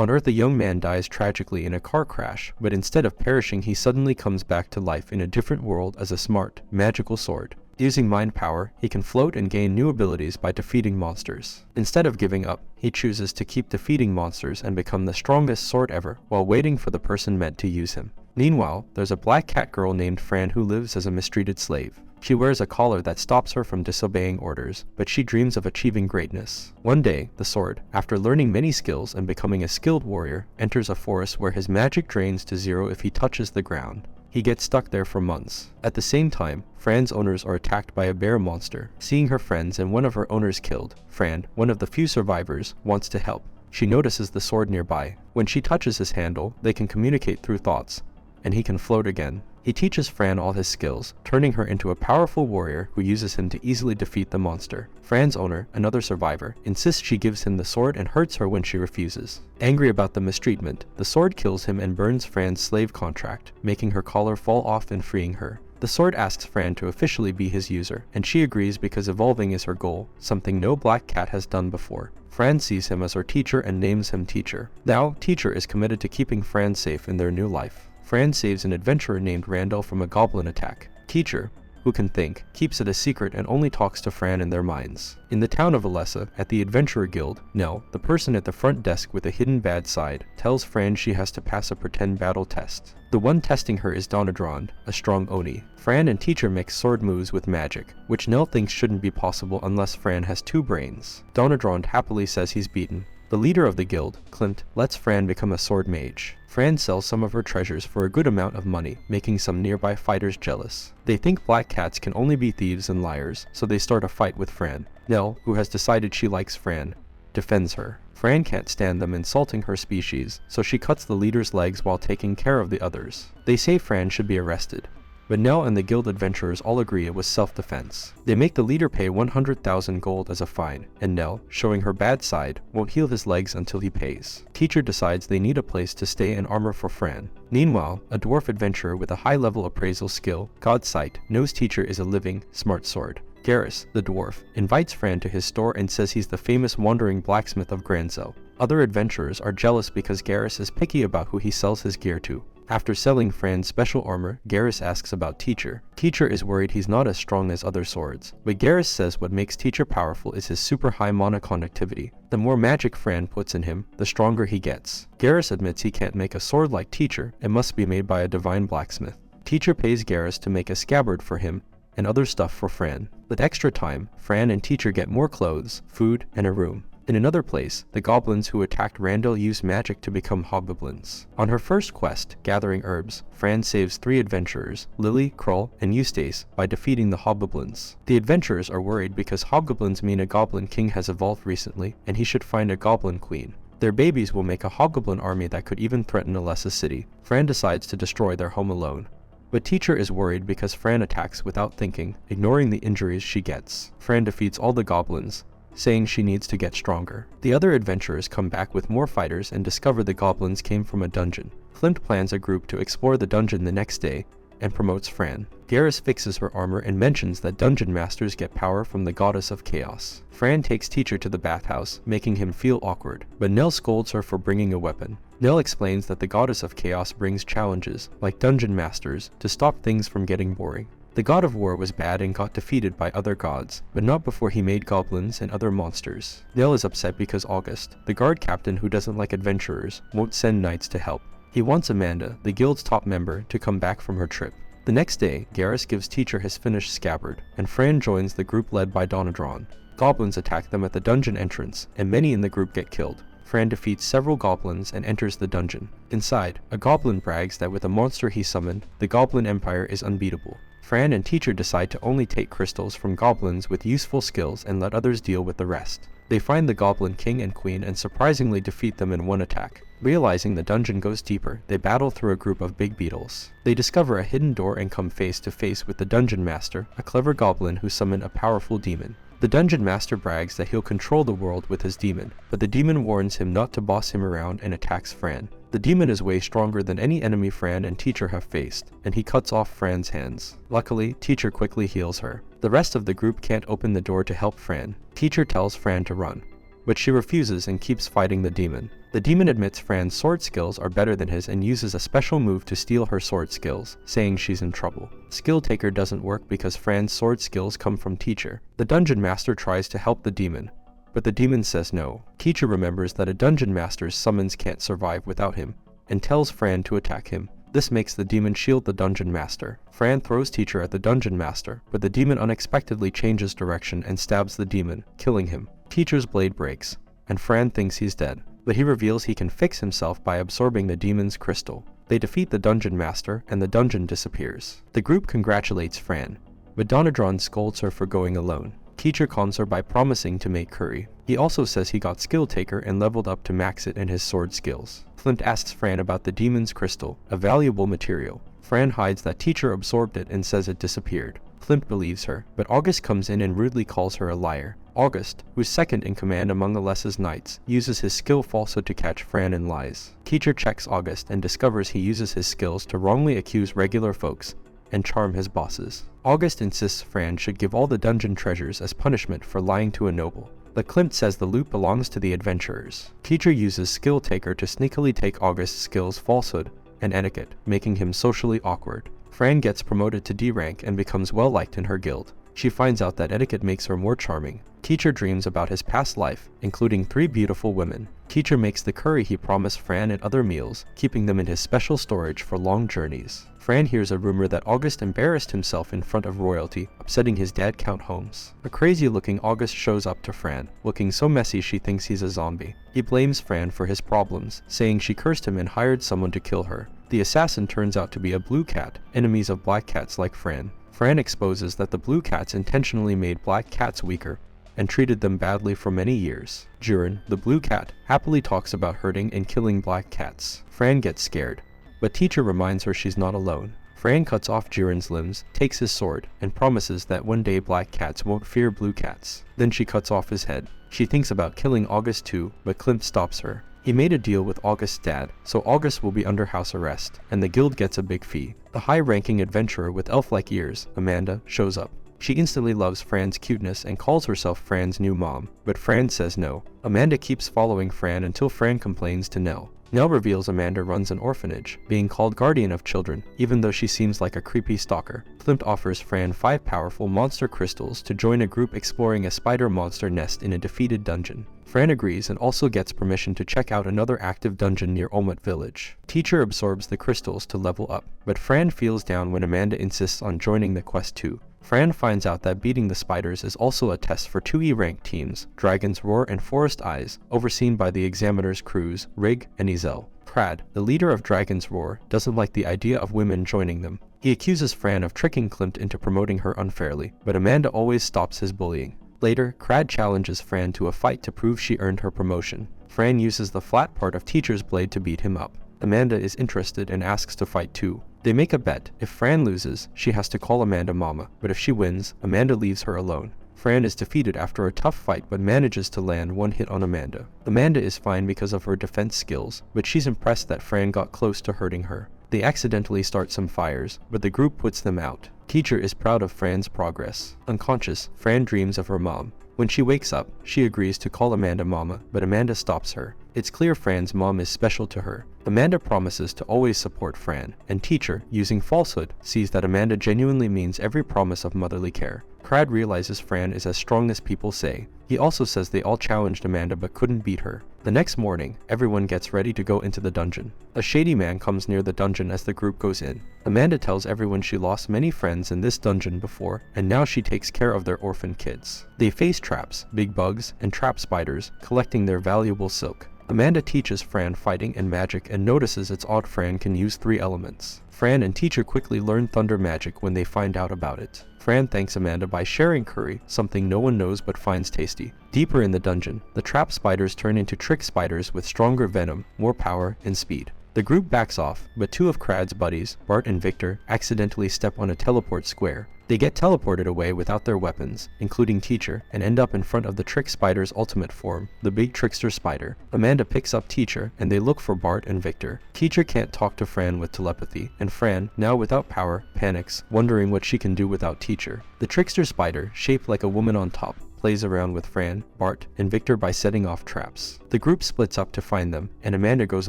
On Earth, a young man dies tragically in a car crash, but instead of perishing, he suddenly comes back to life in a different world as a smart, magical sword. Using mind power, he can float and gain new abilities by defeating monsters. Instead of giving up, he chooses to keep defeating monsters and become the strongest sword ever while waiting for the person meant to use him. Meanwhile, there's a black cat girl named Fran who lives as a mistreated slave. She wears a collar that stops her from disobeying orders, but she dreams of achieving greatness. One day, the sword, after learning many skills and becoming a skilled warrior, enters a forest where his magic drains to zero if he touches the ground. He gets stuck there for months. At the same time, Fran's owners are attacked by a bear monster. Seeing her friends and one of her owners killed, Fran, one of the few survivors, wants to help. She notices the sword nearby. When she touches his handle, they can communicate through thoughts, and he can float again. He teaches Fran all his skills, turning her into a powerful warrior who uses him to easily defeat the monster. Fran's owner, another survivor, insists she gives him the sword and hurts her when she refuses. Angry about the mistreatment, the sword kills him and burns Fran's slave contract, making her collar fall off and freeing her. The sword asks Fran to officially be his user, and she agrees because evolving is her goal, something no black cat has done before. Fran sees him as her teacher and names him Teacher. Now, Teacher is committed to keeping Fran safe in their new life. Fran saves an adventurer named Randall from a goblin attack. Teacher, who can think, keeps it a secret and only talks to Fran in their minds. In the town of Alessa, at the Adventurer Guild, Nell, the person at the front desk with a hidden bad side, tells Fran she has to pass a pretend battle test. The one testing her is Donadrond, a strong Oni. Fran and Teacher mix sword moves with magic, which Nell thinks shouldn't be possible unless Fran has 2 brains. Donadrond happily says he's beaten. The leader of the guild, Klimt, lets Fran become a sword mage. Fran sells some of her treasures for a good amount of money, making some nearby fighters jealous. They think black cats can only be thieves and liars, so they start a fight with Fran. Nell, who has decided she likes Fran, defends her. Fran can't stand them insulting her species, so she cuts the leader's legs while taking care of the others. They say Fran should be arrested, but Nell and the guild adventurers all agree it was self-defense. They make the leader pay 100,000 gold as a fine, and Nell, showing her bad side, won't heal his legs until he pays. Teacher decides they need a place to stay and armor for Fran. Meanwhile, a dwarf adventurer with a high-level appraisal skill, God's Sight, knows Teacher is a living, smart sword. Garrus, the dwarf, invites Fran to his store and says he's the famous wandering blacksmith of Granzel. Other adventurers are jealous because Garrus is picky about who he sells his gear to. After selling Fran's special armor, Garrus asks about Teacher. Teacher is worried he's not as strong as other swords, but Garrus says what makes Teacher powerful is his super high mana conductivity. The more magic Fran puts in him, the stronger he gets. Garrus admits he can't make a sword like Teacher, it must be made by a divine blacksmith. Teacher pays Garrus to make a scabbard for him, and other stuff for Fran. With extra time, Fran and Teacher get more clothes, food, and a room. In another place, the goblins who attacked Randall use magic to become hobgoblins. On her first quest, gathering herbs, Fran saves 3 adventurers, Lily, Krull, and Eustace, by defeating the hobgoblins. The adventurers are worried because hobgoblins mean a goblin king has evolved recently, and he should find a goblin queen. Their babies will make a hobgoblin army that could even threaten Alessa City. Fran decides to destroy their home alone. But Teacher is worried because Fran attacks without thinking, ignoring the injuries she gets. Fran defeats all the goblins, saying she needs to get stronger. The other adventurers come back with more fighters and discover the goblins came from a dungeon. Klimt plans a group to explore the dungeon the next day and promotes Fran. Garrus fixes her armor and mentions that dungeon masters get power from the goddess of chaos. Fran takes Teacher to the bathhouse, making him feel awkward, but Nell scolds her for bringing a weapon. Nell explains that the goddess of chaos brings challenges, like dungeon masters, to stop things from getting boring. The god of war was bad and got defeated by other gods, but not before he made goblins and other monsters. Nell is upset because August, the guard captain who doesn't like adventurers, won't send knights to help. He wants Amanda, the guild's top member, to come back from her trip. The next day, Garrus gives Teacher his finished scabbard, and Fran joins the group led by Donadron. Goblins attack them at the dungeon entrance, and many in the group get killed. Fran defeats several goblins and enters the dungeon. Inside, a goblin brags that with a monster he summoned, the Goblin Empire is unbeatable. Fran and Teacher decide to only take crystals from goblins with useful skills and let others deal with the rest. They find the Goblin King and Queen and surprisingly defeat them in one attack. Realizing the dungeon goes deeper, they battle through a group of big beetles. They discover a hidden door and come face to face with the Dungeon Master, a clever goblin who summoned a powerful demon. The Dungeon Master brags that he'll control the world with his demon, but the demon warns him not to boss him around and attacks Fran. The demon is way stronger than any enemy Fran and Teacher have faced, and he cuts off Fran's hands. Luckily, Teacher quickly heals her. The rest of the group can't open the door to help Fran. Teacher tells Fran to run. but she refuses and keeps fighting the demon. The demon admits Fran's sword skills are better than his and uses a special move to steal her sword skills, saying she's in trouble. Skill Taker doesn't work because Fran's sword skills come from Teacher. The dungeon master tries to help the demon, but the demon says no. Teacher remembers that a dungeon master's summons can't survive without him, and tells Fran to attack him. This makes the demon shield the dungeon master. Fran throws Teacher at the dungeon master, but the demon unexpectedly changes direction and stabs the demon, killing him. Teacher's blade breaks, and Fran thinks he's dead, but he reveals he can fix himself by absorbing the demon's crystal. They defeat the dungeon master, and the dungeon disappears. The group congratulates Fran, but Donadron scolds her for going alone. Teacher calms her by promising to make curry. He also says he got Skill Taker and leveled up to max it in his sword skills. Flint asks Fran about the demon's crystal, a valuable material. Fran hides that Teacher absorbed it and says it disappeared. Flint believes her, but August comes in and rudely calls her a liar. August, who's second in command among Alessa's knights, uses his skill falsehood to catch Fran in lies. Teacher checks August and discovers he uses his skills to wrongly accuse regular folks and charm his bosses. August insists Fran should give all the dungeon treasures as punishment for lying to a noble, but Klimt says the loot belongs to the adventurers. Teacher uses Skill Taker to sneakily take August's skills falsehood and etiquette, making him socially awkward. Fran gets promoted to D rank and becomes well liked in her guild. She finds out that etiquette makes her more charming. Teacher dreams about his past life, including 3 beautiful women. Teacher makes the curry he promised Fran at other meals, keeping them in his special storage for long journeys. Fran hears a rumor that August embarrassed himself in front of royalty, upsetting his dad Count Holmes. A crazy-looking August shows up to Fran, looking so messy she thinks he's a zombie. He blames Fran for his problems, saying she cursed him and hired someone to kill her. The assassin turns out to be a blue cat, enemies of black cats like Fran. Fran exposes that the blue cats intentionally made black cats weaker and treated them badly for many years. Jiren, the blue cat, happily talks about hurting and killing black cats. Fran gets scared, but Teacher reminds her she's not alone. Fran cuts off Jiren's limbs, takes his sword, and promises that one day black cats won't fear blue cats. Then she cuts off his head. She thinks about killing August too, but Klimt stops her. He made a deal with August's dad, so August will be under house arrest, and the guild gets a big fee. The high-ranking adventurer with elf-like ears, Amanda, shows up. She instantly loves Fran's cuteness and calls herself Fran's new mom, but Fran says no. Amanda keeps following Fran until Fran complains to Nell. Nell reveals Amanda runs an orphanage, being called guardian of children, even though she seems like a creepy stalker. Klimt offers Fran 5 powerful monster crystals to join a group exploring a spider monster nest in a defeated dungeon. Fran agrees and also gets permission to check out another active dungeon near Olmut village. Teacher absorbs the crystals to level up, but Fran feels down when Amanda insists on joining the quest too. Fran finds out that beating the spiders is also a test for 2E ranked teams, Dragon's Roar and Forest Eyes, overseen by the examiners Cruz, Rig, and Izel. Crad, the leader of Dragon's Roar, doesn't like the idea of women joining them. He accuses Fran of tricking Klimt into promoting her unfairly, but Amanda always stops his bullying. Later, Crad challenges Fran to a fight to prove she earned her promotion. Fran uses the flat part of Teacher's blade to beat him up. Amanda is interested and asks to fight too. They make a bet. If Fran loses, she has to call Amanda Mama, but if she wins, Amanda leaves her alone. Fran is defeated after a tough fight but manages to land one hit on Amanda. Amanda is fine because of her defense skills, but she's impressed that Fran got close to hurting her. They accidentally start some fires, but the group puts them out. Teacher is proud of Fran's progress. Unconscious, Fran dreams of her mom. When she wakes up, she agrees to call Amanda Mama, but Amanda stops her. It's clear Fran's mom is special to her. Amanda promises to always support Fran, and Teacher, using falsehood, sees that Amanda genuinely means every promise of motherly care. Crad realizes Fran is as strong as people say. He also says they all challenged Amanda but couldn't beat her. The next morning, everyone gets ready to go into the dungeon. A shady man comes near the dungeon as the group goes in. Amanda tells everyone she lost many friends in this dungeon before, and now she takes care of their orphan kids. They face traps, big bugs, and trap spiders, collecting their valuable silk. Amanda teaches Fran fighting and magic and notices it's odd Fran can use 3 elements. Fran and Teacher quickly learn thunder magic when they find out about it. Fran thanks Amanda by sharing curry, something no one knows but finds tasty. Deeper in the dungeon, the trap spiders turn into trick spiders with stronger venom, more power, and speed. The group backs off, but 2 of Crad's buddies, Bart and Victor, accidentally step on a teleport square. They get teleported away without their weapons, including Teacher, and end up in front of the trick spider's ultimate form, the big trickster spider. Amanda picks up Teacher, and they look for Bart and Victor. Teacher can't talk to Fran with telepathy, and Fran, now without power, panics, wondering what she can do without Teacher. The trickster spider, shaped like a woman on top, plays around with Fran, Bart, and Victor by setting off traps. The group splits up to find them, and Amanda goes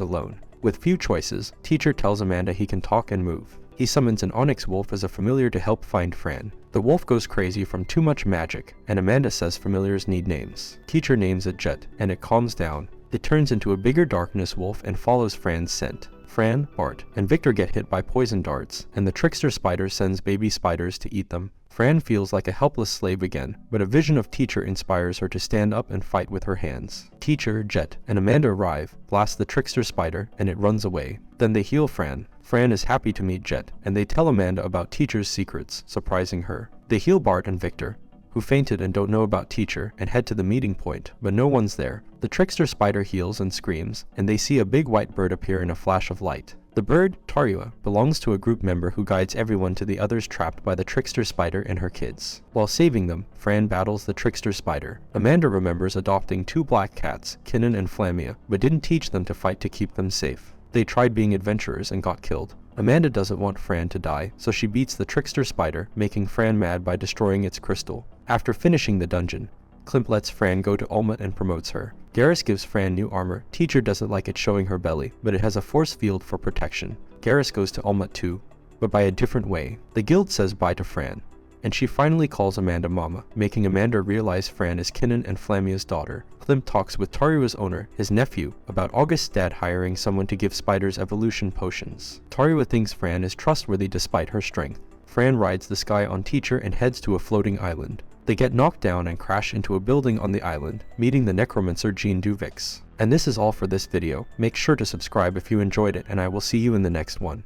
alone. With few choices, Teacher tells Amanda he can talk and move. He summons an onyx wolf as a familiar to help find Fran. The wolf goes crazy from too much magic, and Amanda says familiars need names. Teacher names it Jet, and it calms down. It turns into a bigger darkness wolf and follows Fran's scent. Fran, Bart, and Victor get hit by poison darts, and the trickster spider sends baby spiders to eat them. Fran feels like a helpless slave again, but a vision of Teacher inspires her to stand up and fight with her hands. Teacher, Jet, and Amanda arrive, blast the trickster spider, and it runs away. Then they heal Fran. Fran is happy to meet Jet, and they tell Amanda about Teacher's secrets, surprising her. They heal Bart and Victor, who fainted and don't know about Teacher, and head to the meeting point, but no one's there. The trickster spider heals and screams, and they see a big white bird appear in a flash of light. The bird, Tarua, belongs to a group member who guides everyone to the others trapped by the trickster spider and her kids. While saving them, Fran battles the trickster spider. Amanda remembers adopting 2 black cats, Kinnan and Flamia, but didn't teach them to fight to keep them safe. They tried being adventurers and got killed. Amanda doesn't want Fran to die, so she beats the trickster spider, making Fran mad by destroying its crystal. After finishing the dungeon, Klimp lets Fran go to Olmut and promotes her. Garrus gives Fran new armor. Teacher doesn't like it showing her belly, but it has a force field for protection. Garrus goes to Olmut too, but by a different way. The guild says bye to Fran, and she finally calls Amanda Mama, making Amanda realize Fran is Kinnan and Flamia's daughter. Klimp talks with Tarua's owner, his nephew, about August's dad hiring someone to give spiders evolution potions. Tarua thinks Fran is trustworthy despite her strength. Fran rides the sky on Teacher and heads to a floating island. They get knocked down and crash into a building on the island, meeting the necromancer Jean Duvix. And this is all for this video. Make sure to subscribe if you enjoyed it, and I will see you in the next one.